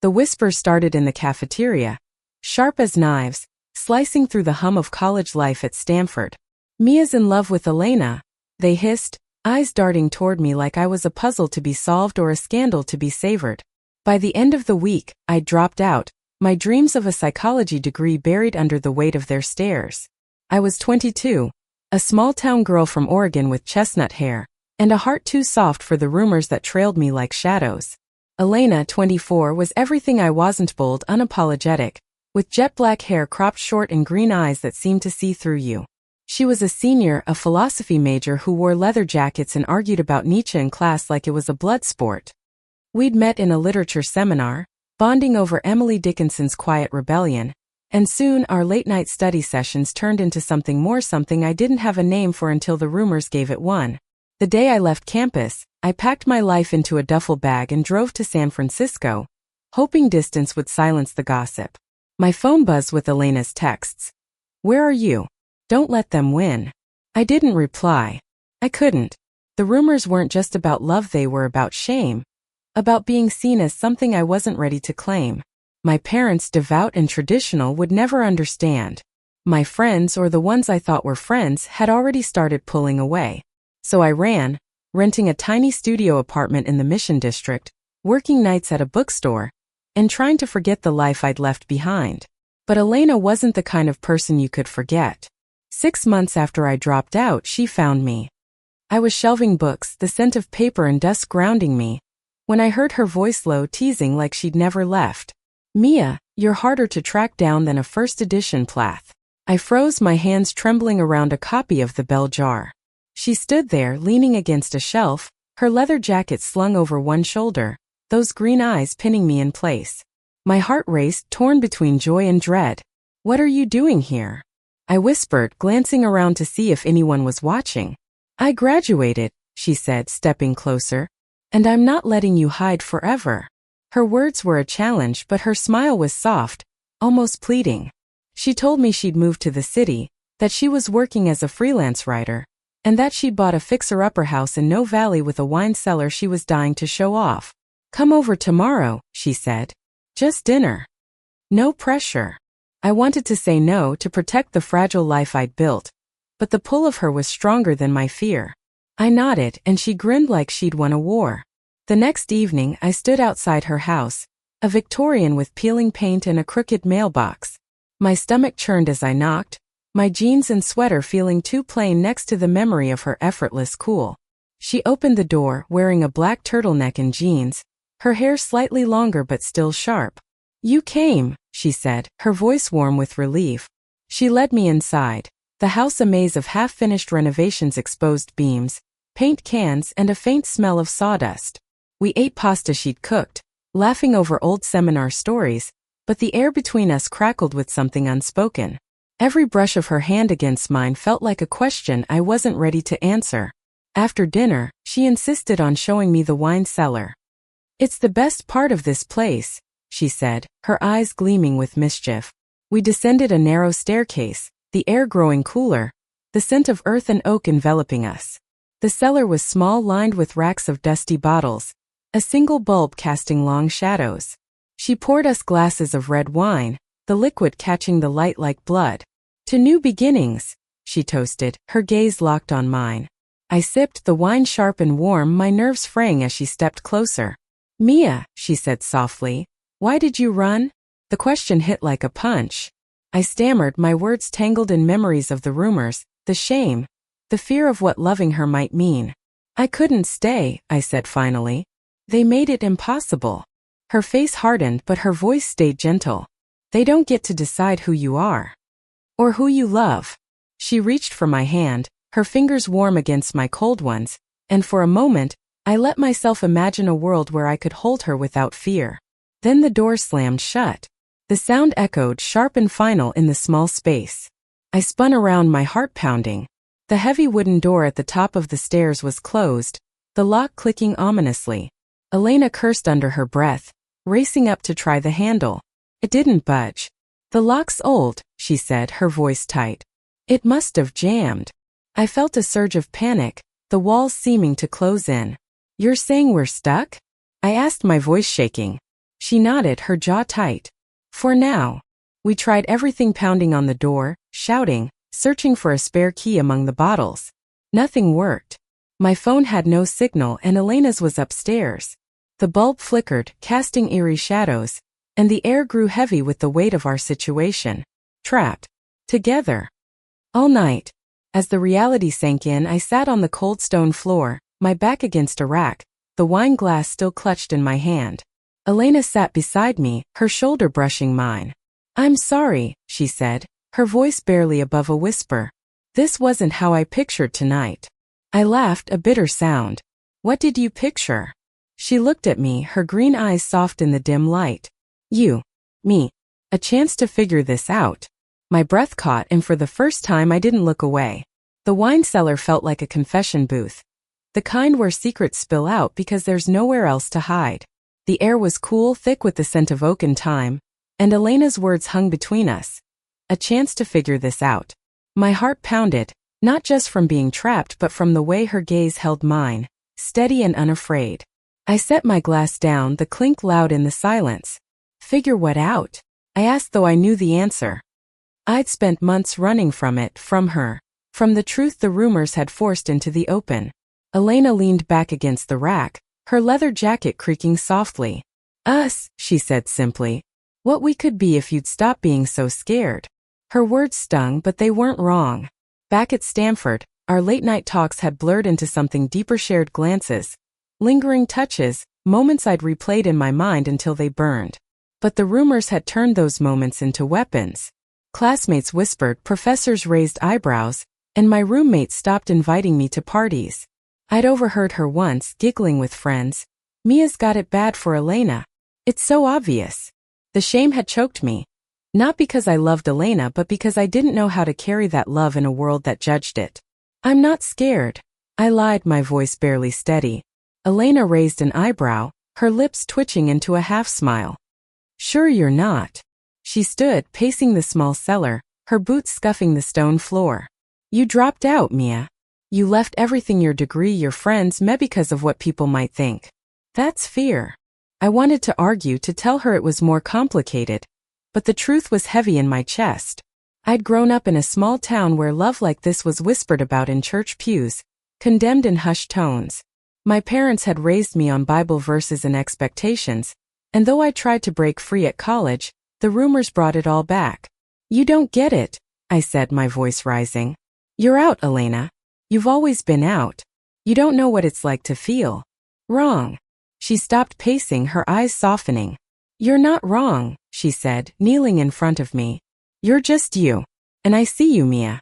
The whisper started in the cafeteria, sharp as knives, slicing through the hum of college life at Stanford. "Mia's in love with Elena," they hissed, eyes darting toward me like I was a puzzle to be solved or a scandal to be savored. By the end of the week, I'd dropped out, my dreams of a psychology degree buried under the weight of their stares. I was 22, a small-town girl from Oregon with chestnut hair, and a heart too soft for the rumors that trailed me like shadows. Elena, 24, was everything I wasn't: bold, unapologetic, with jet-black hair cropped short and green eyes that seemed to see through you. She was a senior, a philosophy major who wore leather jackets and argued about Nietzsche in class like it was a blood sport. We'd met in a literature seminar, bonding over Emily Dickinson's Quiet Rebellion, and soon our late-night study sessions turned into something more, something I didn't have a name for until the rumors gave it one. The day I left campus, I packed my life into a duffel bag and drove to San Francisco, hoping distance would silence the gossip. My phone buzzed with Elena's texts. "Where are you? Don't let them win." I didn't reply. I couldn't. The rumors weren't just about love, they were about shame. About being seen as something I wasn't ready to claim. My parents, devout and traditional, would never understand. My friends, or the ones I thought were friends, had already started pulling away. So I ran, renting a tiny studio apartment in the Mission District, working nights at a bookstore, and trying to forget the life I'd left behind. But Elena wasn't the kind of person you could forget. 6 months after I dropped out, she found me. I was shelving books, the scent of paper and dust grounding me, when I heard her voice low, teasing like she'd never left. "Mia, you're harder to track down than a first edition Plath." I froze, my hands trembling around a copy of The Bell Jar. She stood there, leaning against a shelf, her leather jacket slung over one shoulder, those green eyes pinning me in place. My heart raced, torn between joy and dread. "What are you doing here?" I whispered, glancing around to see if anyone was watching. "I graduated," she said, stepping closer. "And I'm not letting you hide forever." Her words were a challenge, but her smile was soft, almost pleading. She told me she'd moved to the city, that she was working as a freelance writer, and that she'd bought a fixer-upper house in No Valley with a wine cellar she was dying to show off. "Come over tomorrow," she said. "Just dinner. No pressure." I wanted to say no, to protect the fragile life I'd built, but the pull of her was stronger than my fear. I nodded, and she grinned like she'd won a war. The next evening, I stood outside her house, a Victorian with peeling paint and a crooked mailbox. My stomach churned as I knocked, my jeans and sweater feeling too plain next to the memory of her effortless cool. She opened the door, wearing a black turtleneck and jeans, her hair slightly longer but still sharp. "You came," she said, her voice warm with relief. She led me inside, the house a maze of half-finished renovations, exposed beams, paint cans, and a faint smell of sawdust. We ate pasta she'd cooked, laughing over old seminar stories, but the air between us crackled with something unspoken. Every brush of her hand against mine felt like a question I wasn't ready to answer. After dinner, she insisted on showing me the wine cellar. "It's the best part of this place," she said, her eyes gleaming with mischief. We descended a narrow staircase, the air growing cooler, the scent of earth and oak enveloping us. The cellar was small, lined with racks of dusty bottles, a single bulb casting long shadows. She poured us glasses of red wine, the liquid catching the light like blood. "To new beginnings," she toasted, her gaze locked on mine. I sipped, the wine sharp and warm, my nerves fraying as she stepped closer. "Mia," she said softly, "why did you run?" The question hit like a punch. I stammered, my words tangled in memories of the rumors, the shame, the fear of what loving her might mean. "I couldn't stay," I said finally. "They made it impossible." Her face hardened, but her voice stayed gentle. "They don't get to decide who you are. Or who you love." She reached for my hand, her fingers warm against my cold ones, and for a moment, I let myself imagine a world where I could hold her without fear. Then the door slammed shut. The sound echoed, sharp and final, in the small space. I spun around, my heart pounding. The heavy wooden door at the top of the stairs was closed, the lock clicking ominously. Elena cursed under her breath, racing up to try the handle. It didn't budge. "The lock's old," she said, her voice tight. "It must have jammed." I felt a surge of panic, the walls seeming to close in. "You're saying we're stuck?" I asked, my voice shaking. She nodded, her jaw tight. For now. We tried everything, pounding on the door, shouting, searching for a spare key among the bottles. Nothing worked. My phone had no signal and Elena's was upstairs. The bulb flickered, casting eerie shadows, and the air grew heavy with the weight of our situation. Trapped. Together. All night. As the reality sank in, I sat on the cold stone floor, my back against a rack, the wine glass still clutched in my hand. Elena sat beside me, her shoulder brushing mine. I'm sorry, she said, her voice barely above a whisper. This wasn't how I pictured tonight. I laughed, a bitter sound. What did you picture? She looked at me, her green eyes soft in the dim light. You. Me. A chance to figure this out. My breath caught, and for the first time I didn't look away. The wine cellar felt like a confession booth. The kind where secrets spill out because there's nowhere else to hide. The air was cool, thick with the scent of oak and thyme, and Elena's words hung between us. A chance to figure this out. My heart pounded, not just from being trapped but from the way her gaze held mine, steady and unafraid. I set my glass down, the clink loud in the silence. Figure what out? I asked, though I knew the answer. I'd spent months running from it, from her, from the truth the rumors had forced into the open. Elena leaned back against the rack, her leather jacket creaking softly. Us, she said simply. What we could be if you'd stop being so scared. Her words stung, but they weren't wrong. Back at Stanford, our late-night talks had blurred into something deeper, shared glances, lingering touches, moments I'd replayed in my mind until they burned. But the rumors had turned those moments into weapons. Classmates whispered, professors raised eyebrows, and my roommate stopped inviting me to parties. I'd overheard her once, giggling with friends. Mia's got it bad for Elena. It's so obvious. The shame had choked me. Not because I loved Elena, but because I didn't know how to carry that love in a world that judged it. I'm not scared. I lied, my voice barely steady. Elena raised an eyebrow, her lips twitching into a half-smile. Sure you're not. She stood, pacing the small cellar, her boots scuffing the stone floor. You dropped out, Mia. You left everything, your degree, your friends, because of what people might think. That's fear. I wanted to argue, to tell her it was more complicated, but the truth was heavy in my chest. I'd grown up in a small town where love like this was whispered about in church pews, condemned in hushed tones. My parents had raised me on Bible verses and expectations, and though I tried to break free at college, the rumors brought it all back. You don't get it, I said, my voice rising. You're out, Elena. You've always been out. You don't know what it's like to feel wrong. She stopped pacing, her eyes softening. You're not wrong, she said, kneeling in front of me. You're just you. And I see you, Mia.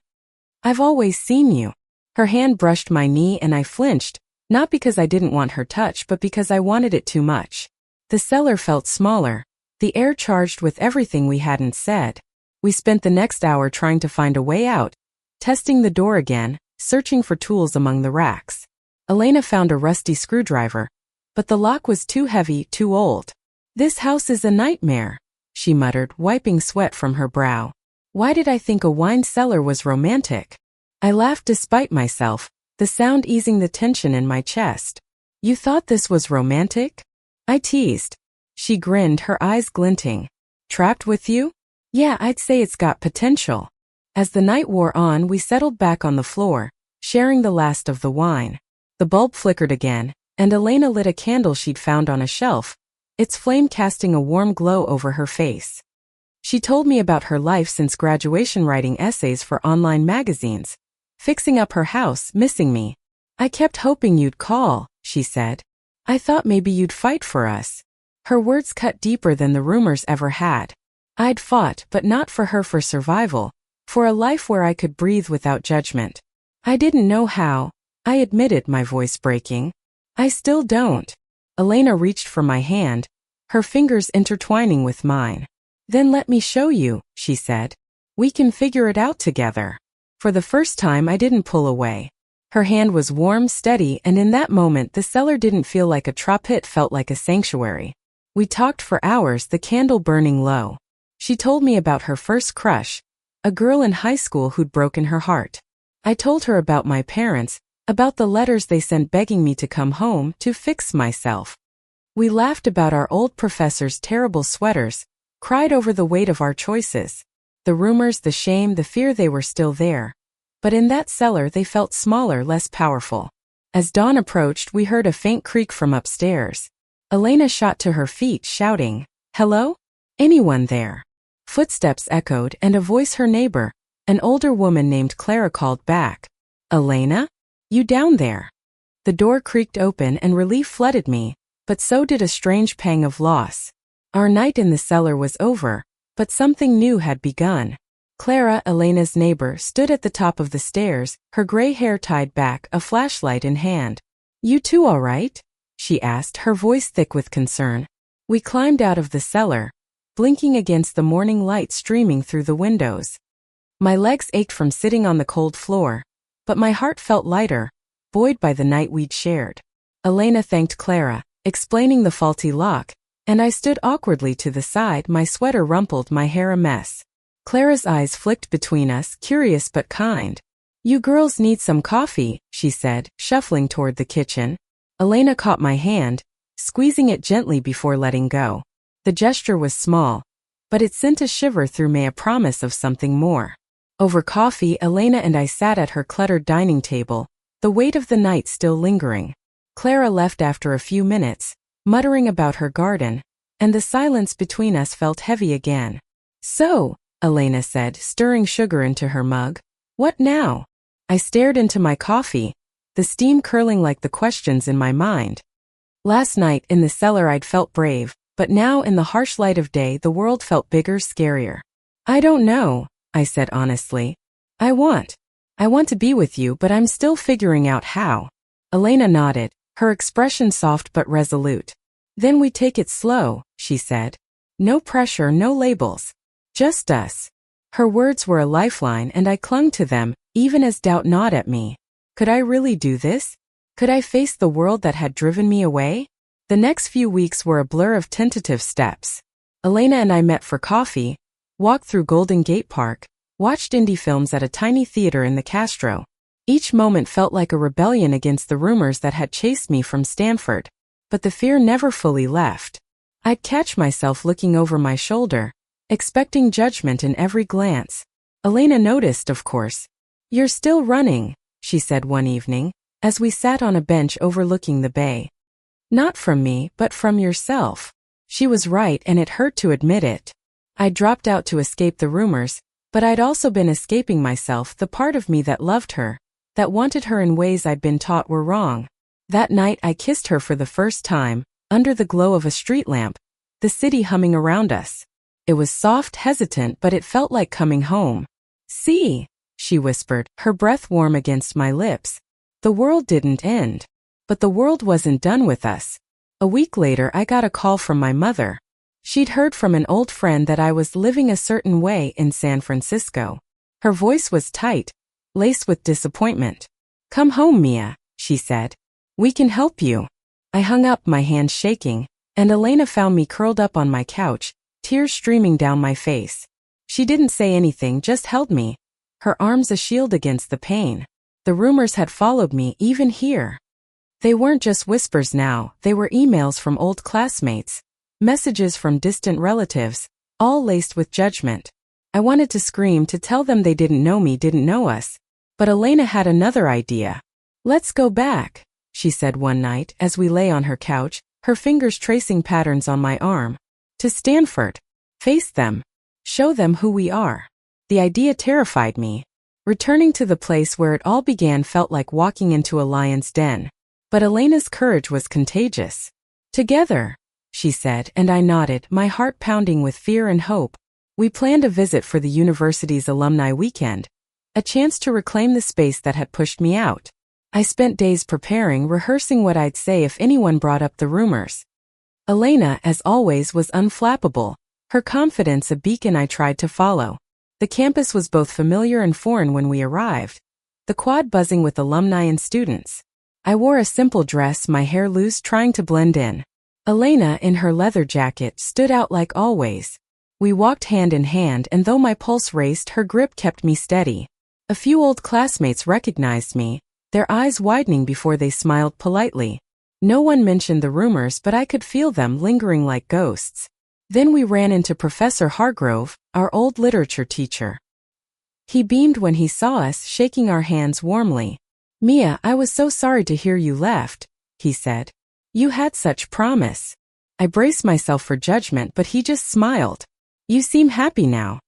I've always seen you. Her hand brushed my knee and I flinched, not because I didn't want her touch but because I wanted it too much. The cellar felt smaller, the air charged with everything we hadn't said. We spent the next hour trying to find a way out, testing the door again, searching for tools among the racks. Elena found a rusty screwdriver, but the lock was too heavy, too old. This house is a nightmare, she muttered, wiping sweat from her brow. Why did I think a wine cellar was romantic? I laughed despite myself, the sound easing the tension in my chest. You thought this was romantic? I teased. She grinned, her eyes glinting. Trapped with you? Yeah, I'd say it's got potential. As the night wore on, we settled back on the floor, sharing the last of the wine. The bulb flickered again, and Elena lit a candle she'd found on a shelf, its flame casting a warm glow over her face. She told me about her life since graduation, writing essays for online magazines, fixing up her house, missing me. I kept hoping you'd call, she said. I thought maybe you'd fight for us. Her words cut deeper than the rumors ever had. I'd fought, but not for her, for survival, for a life where I could breathe without judgment. I didn't know how, I admitted, my voice breaking. I still don't. Elena reached for my hand, her fingers intertwining with mine. Then let me show you, she said. We can figure it out together. For the first time I didn't pull away. Her hand was warm, steady, and in that moment the cellar didn't feel like a trap, it felt like a sanctuary. We talked for hours, the candle burning low. She told me about her first crush, a girl in high school who'd broken her heart. I told her about my parents, about the letters they sent begging me to come home, to fix myself. We laughed about our old professor's terrible sweaters, cried over the weight of our choices. The rumors, the shame, the fear, they were still there. But in that cellar they felt smaller, less powerful. As dawn approached, we heard a faint creak from upstairs. Elena shot to her feet, shouting, "Hello? Anyone there?" Footsteps echoed, and a voice, her neighbor, an older woman named Clara, called back. "Elena? You down there?" The door creaked open and relief flooded me, but so did a strange pang of loss. Our night in the cellar was over, but something new had begun. Clara, Elena's neighbor, stood at the top of the stairs, her gray hair tied back, a flashlight in hand. "You two all right?" she asked, her voice thick with concern. We climbed out of the cellar, blinking against the morning light streaming through the windows. My legs ached from sitting on the cold floor, but my heart felt lighter, buoyed by the night we'd shared. Elena thanked Clara, explaining the faulty lock, and I stood awkwardly to the side, my sweater rumpled, my hair a mess. Clara's eyes flicked between us, curious but kind. "You girls need some coffee," she said, shuffling toward the kitchen. Elena caught my hand, squeezing it gently before letting go. The gesture was small, but it sent a shiver through me, a promise of something more. Over coffee, Elena and I sat at her cluttered dining table, the weight of the night still lingering. Clara left after a few minutes, muttering about her garden, and the silence between us felt heavy again. "So," Elena said, stirring sugar into her mug, "what now?" I stared into my coffee, the steam curling like the questions in my mind. Last night in the cellar I'd felt brave, but now in the harsh light of day the world felt bigger, scarier. "I don't know," I said honestly. I want to be with you, but I'm still figuring out how." Elena nodded, her expression soft but resolute. "Then we take it slow," she said. "No pressure, no labels. Just us." Her words were a lifeline, and I clung to them, even as doubt gnawed at me. Could I really do this? Could I face the world that had driven me away? The next few weeks were a blur of tentative steps. Elena and I met for coffee, walked through Golden Gate Park, watched indie films at a tiny theater in the Castro. Each moment felt like a rebellion against the rumors that had chased me from Stanford. But the fear never fully left. I'd catch myself looking over my shoulder, expecting judgment in every glance. Elena noticed, of course. "You're still running," she said one evening, as we sat on a bench overlooking the bay. "Not from me, but from yourself." She was right, and it hurt to admit it. I dropped out to escape the rumors, but I'd also been escaping myself, the part of me that loved her, that wanted her in ways I'd been taught were wrong. That night I kissed her for the first time, under the glow of a street lamp, the city humming around us. It was soft, hesitant, but it felt like coming home. "See," she whispered, her breath warm against my lips. The world didn't end. But the world wasn't done with us. A week later I got a call from my mother. She'd heard from an old friend that I was living a certain way in San Francisco. Her voice was tight, laced with disappointment. "Come home, Mia," she said. "We can help you." I hung up, my hands shaking, and Elena found me curled up on my couch, tears streaming down my face. She didn't say anything, just held me, her arms a shield against the pain. The rumors had followed me, even here. They weren't just whispers now, they were emails from old classmates, messages from distant relatives, all laced with judgment. I wanted to scream, to tell them they didn't know me, didn't know us. But Elena had another idea. "Let's go back," she said one night as we lay on her couch, her fingers tracing patterns on my arm. "To Stanford. Face them. Show them who we are." The idea terrified me. Returning to the place where it all began felt like walking into a lion's den. But Elena's courage was contagious. "Together," she said, and I nodded, my heart pounding with fear and hope. We planned a visit for the university's alumni weekend, a chance to reclaim the space that had pushed me out. I spent days preparing, rehearsing what I'd say if anyone brought up the rumors. Elena, as always, was unflappable, her confidence a beacon I tried to follow. The campus was both familiar and foreign when we arrived, the quad buzzing with alumni and students. I wore a simple dress, my hair loose, trying to blend in. Elena, in her leather jacket, stood out like always. We walked hand in hand, and though my pulse raced, her grip kept me steady. A few old classmates recognized me, their eyes widening before they smiled politely. No one mentioned the rumors, but I could feel them lingering like ghosts. Then we ran into Professor Hargrove, our old literature teacher. He beamed when he saw us, shaking our hands warmly. "Mia, I was so sorry to hear you left," he said. "You had such promise." I braced myself for judgment, but he just smiled. "You seem happy now.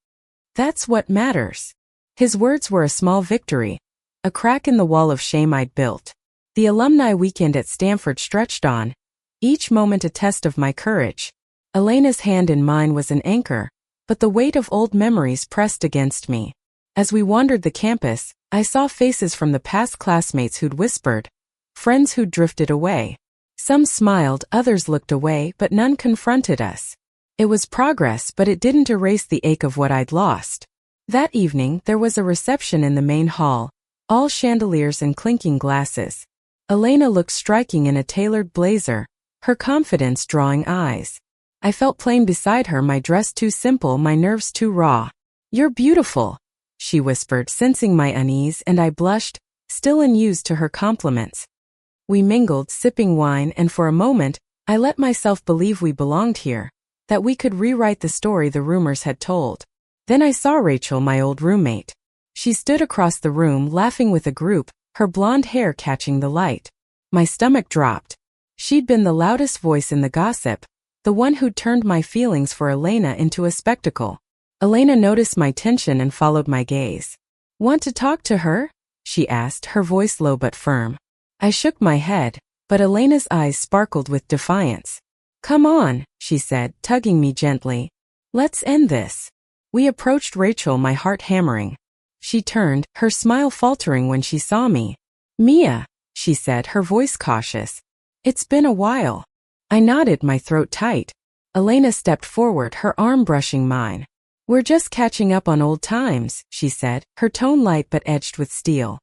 That's what matters." His words were a small victory, a crack in the wall of shame I'd built. The alumni weekend at Stanford stretched on, each moment a test of my courage. Elena's hand in mine was an anchor, but the weight of old memories pressed against me. As we wandered the campus, I saw faces from the past, classmates who'd whispered, friends who'd drifted away. Some smiled, others looked away, but none confronted us. It was progress, but it didn't erase the ache of what I'd lost. That evening, there was a reception in the main hall, all chandeliers and clinking glasses. Elena looked striking in a tailored blazer, her confidence drawing eyes. I felt plain beside her, my dress too simple, my nerves too raw. "You're beautiful," she whispered, sensing my unease, and I blushed, still unused to her compliments. We mingled, sipping wine, and for a moment, I let myself believe we belonged here, that we could rewrite the story the rumors had told. Then I saw Rachel, my old roommate. She stood across the room, laughing with a group, her blonde hair catching the light. My stomach dropped. She'd been the loudest voice in the gossip, the one who'd turned my feelings for Elena into a spectacle. Elena noticed my tension and followed my gaze. "Want to talk to her?" she asked, her voice low but firm. I shook my head, but Elena's eyes sparkled with defiance. "Come on," she said, tugging me gently. "Let's end this." We approached Rachel, my heart hammering. She turned, her smile faltering when she saw me. "Mia," she said, her voice cautious. "It's been a while." I nodded, my throat tight. Elena stepped forward, her arm brushing mine. "We're just catching up on old times," she said, her tone light but edged with steel.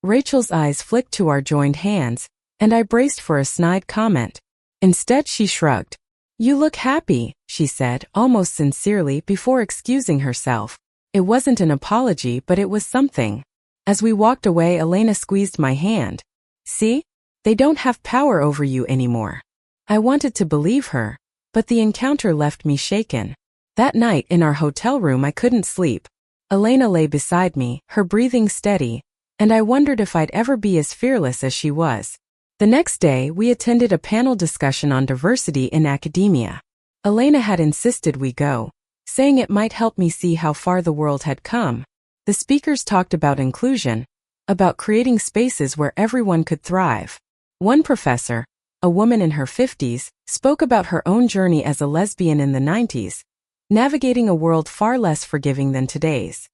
Rachel's eyes flicked to our joined hands, and I braced for a snide comment. Instead, she shrugged. "You look happy," she said, almost sincerely, before excusing herself. It wasn't an apology, but it was something. As we walked away, Elena squeezed my hand. "See? They don't have power over you anymore." I wanted to believe her, but the encounter left me shaken. That night in our hotel room, I couldn't sleep. Elena lay beside me, her breathing steady, and I wondered if I'd ever be as fearless as she was. The next day, we attended a panel discussion on diversity in academia. Elena had insisted we go, saying it might help me see how far the world had come. The speakers talked about inclusion, about creating spaces where everyone could thrive. One professor, a woman in her 50s, spoke about her own journey as a lesbian in the 90s, navigating a world far less forgiving than today's.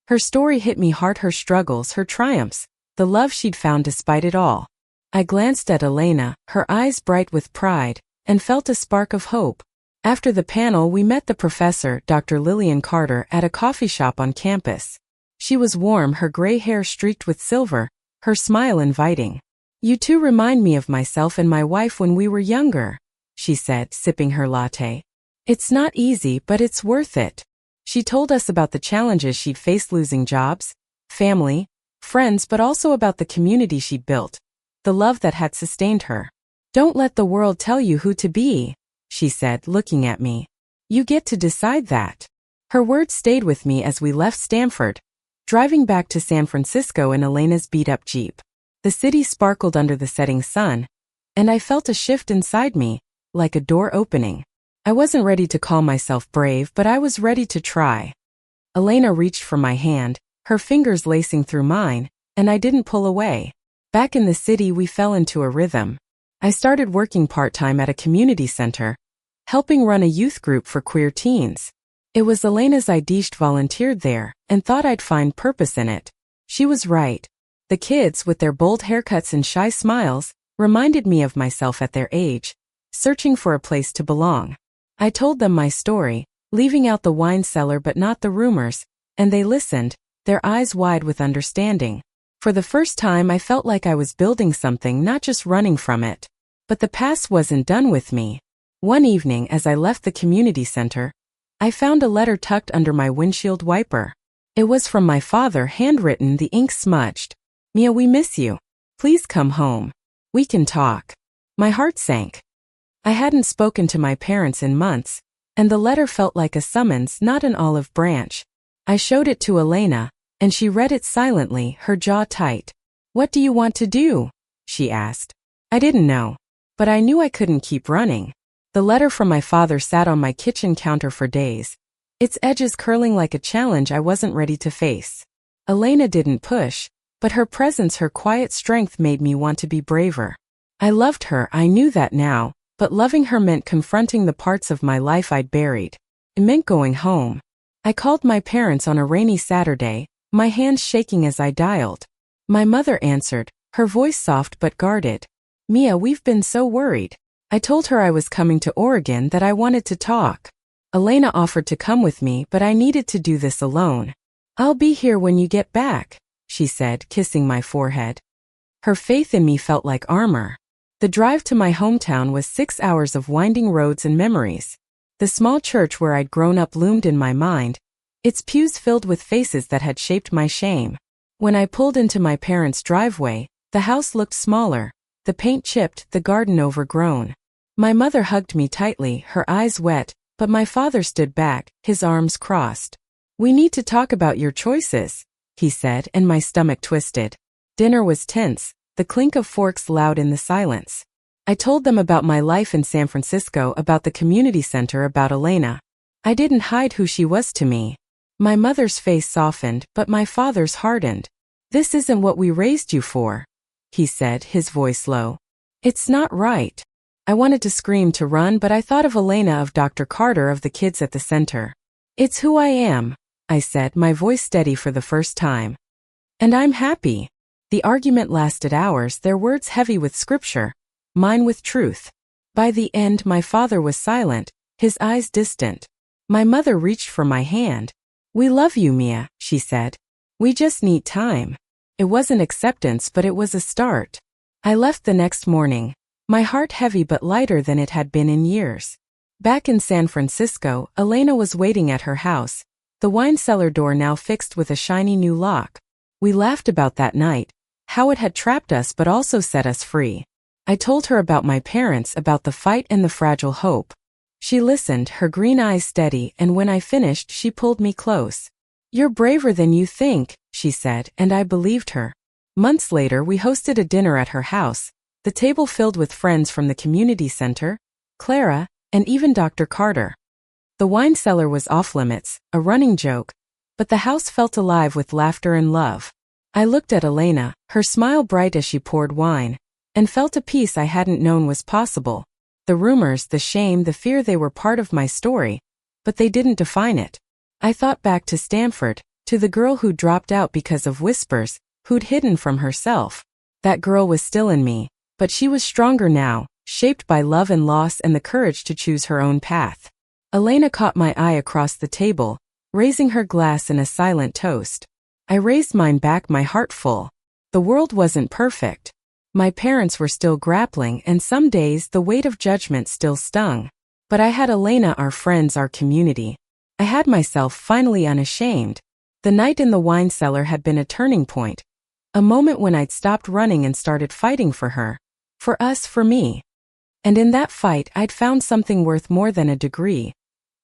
Her story hit me hard, her struggles, her triumphs, the love she'd found despite it all. I glanced at Elena, her eyes bright with pride, and felt a spark of hope. After the panel, we met the professor, Dr. Lillian Carter, at a coffee shop on campus. She was warm, her gray hair streaked with silver, her smile inviting. "You two remind me of myself and my wife when we were younger," she said, sipping her latte. "It's not easy, but it's worth it." She told us about the challenges she'd faced, losing jobs, family, friends, but also about the community she'd built, the love that had sustained her. "Don't let the world tell you who to be," she said, looking at me. "You get to decide that." Her words stayed with me as we left Stanford, driving back to San Francisco in Elena's beat-up Jeep. The city sparkled under the setting sun, and I felt a shift inside me, like a door opening. I wasn't ready to call myself brave, but I was ready to try. Elena reached for my hand, her fingers lacing through mine, and I didn't pull away. Back in the city, we fell into a rhythm. I started working part-time at a community center, helping run a youth group for queer teens. It was Elena's idea. She'd volunteered there, and thought I'd find purpose in it. She was right. The kids, with their bold haircuts and shy smiles, reminded me of myself at their age, searching for a place to belong. I told them my story, leaving out the wine cellar but not the rumors, and they listened, their eyes wide with understanding. For the first time, I felt like I was building something, not just running from it. But the past wasn't done with me. One evening, as I left the community center, I found a letter tucked under my windshield wiper. It was from my father, handwritten, the ink smudged. "Mia, we miss you. Please come home. We can talk." My heart sank. I hadn't spoken to my parents in months, and the letter felt like a summons, not an olive branch. I showed it to Elena, and she read it silently, her jaw tight. "What do you want to do?" she asked. I didn't know, but I knew I couldn't keep running. The letter from my father sat on my kitchen counter for days, its edges curling like a challenge I wasn't ready to face. Elena didn't push, but her presence, her quiet strength made me want to be braver. I loved her, I knew that now, but loving her meant confronting the parts of my life I'd buried. It meant going home. I called my parents on a rainy Saturday, my hands shaking as I dialed. My mother answered, her voice soft but guarded. "Mia, we've been so worried." I told her I was coming to Oregon, that I wanted to talk. Elena offered to come with me, but I needed to do this alone. "I'll be here when you get back," she said, kissing my forehead. Her faith in me felt like armor. The drive to my hometown was 6 hours of winding roads and memories. The small church where I'd grown up loomed in my mind, its pews filled with faces that had shaped my shame. When I pulled into my parents' driveway, the house looked smaller, the paint chipped, the garden overgrown. My mother hugged me tightly, her eyes wet, but my father stood back, his arms crossed. "We need to talk about your choices," he said, and my stomach twisted. Dinner was tense, the clink of forks loud in the silence. I told them about my life in San Francisco, about the community center, about Elena. I didn't hide who she was to me. My mother's face softened, but my father's hardened. "This isn't what we raised you for," he said, his voice low. "It's not right." I wanted to scream, to run, but I thought of Elena, of Dr. Carter, of the kids at the center. "It's who I am," I said, my voice steady for the first time. "And I'm happy." The argument lasted hours, their words heavy with scripture, mine with truth. By the end, my father was silent, his eyes distant. My mother reached for my hand. "We love you, Mia," she said. "We just need time." It wasn't acceptance, but it was a start. I left the next morning, my heart heavy but lighter than it had been in years. Back in San Francisco, Elena was waiting at her house, the wine cellar door now fixed with a shiny new lock. We laughed about that night, how it had trapped us but also set us free. I told her about my parents, about the fight and the fragile hope. She listened, her green eyes steady, and when I finished, she pulled me close. "You're braver than you think," she said, and I believed her. Months later, we hosted a dinner at her house, the table filled with friends from the community center, Clara, and even Dr. Carter. The wine cellar was off limits, a running joke, but the house felt alive with laughter and love. I looked at Elena, her smile bright as she poured wine, and felt a peace I hadn't known was possible. The rumors, the shame, the fear, they were part of my story, but they didn't define it. I thought back to Stanford, to the girl who dropped out because of whispers, who'd hidden from herself. That girl was still in me, but she was stronger now, shaped by love and loss and the courage to choose her own path. Elena caught my eye across the table, raising her glass in a silent toast. I raised mine back, my heart full. The world wasn't perfect. My parents were still grappling, and some days the weight of judgment still stung. But I had Elena, our friends, our community. I had myself, finally unashamed. The night in the wine cellar had been a turning point. A moment when I'd stopped running and started fighting for her. For us, for me. And in that fight, I'd found something worth more than a degree.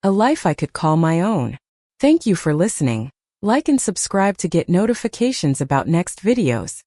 A life I could call my own. Thank you for listening. Like and subscribe to get notifications about next videos.